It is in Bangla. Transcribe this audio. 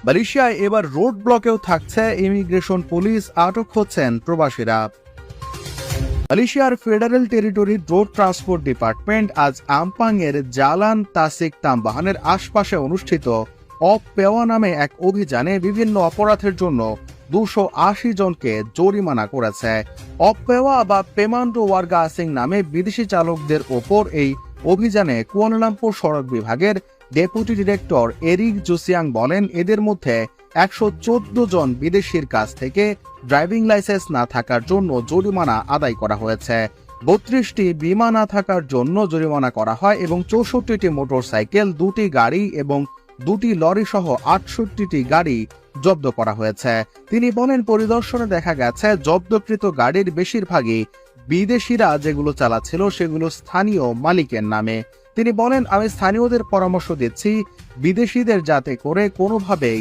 মালয়েশিয়ায় এবার রোড ব্লকেও থাকছে ইমিগ্রেশন পুলিশ, আটক হচ্ছেন প্রবাসীরা। মালয়েশিয়ার ফেডারেল টেরিটরির রোড ট্রান্সপোর্ট ডিপার্টমেন্ট আজ আমপাংয়ের জালান তাসিক তাম্বাহানের আশপাশে অনুষ্ঠিত অফ পেওয়া নামে এক অভিযানে বিভিন্ন অপরাধের জন্য 280 জনকে জরিমানা করেছে। অফ পেওয়া বা পেমান্ডো ওয়ার্গা আসিং নামে বিদেশি চালকদের ওপর এই অভিযানে কুয়ালালামপুর সড়ক বিভাগের ডেপুটি ডিরেক্টর এরিক জুসিয়াং বলেন, এদের মধ্যে 114 জন বিদেশির কাছ থেকে ড্রাইভিং লাইসেন্স না থাকার জন্য জরিমানা আদায় করা হয়েছে। 32টি বিমা না থাকার জন্য জরিমানা করা হয় এবং 64টি মোটরসাইকেল, 2টি গাড়ি এবং 2টি লরি সহ 68টি গাড়ি জব্দ করা হয়েছে। তিনি বলেন, পরিদর্শনে দেখা গেছে জব্দকৃত গাড়ির বেশিরভাগই বিদেশিরা যেগুলো চালাচ্ছিল সেগুলো স্থানীয় মালিকের নামে। তিনি বলেন, আমি স্থানীয়দের পরামর্শ দিচ্ছি বিদেশিদের যাতে করে কোনোভাবেই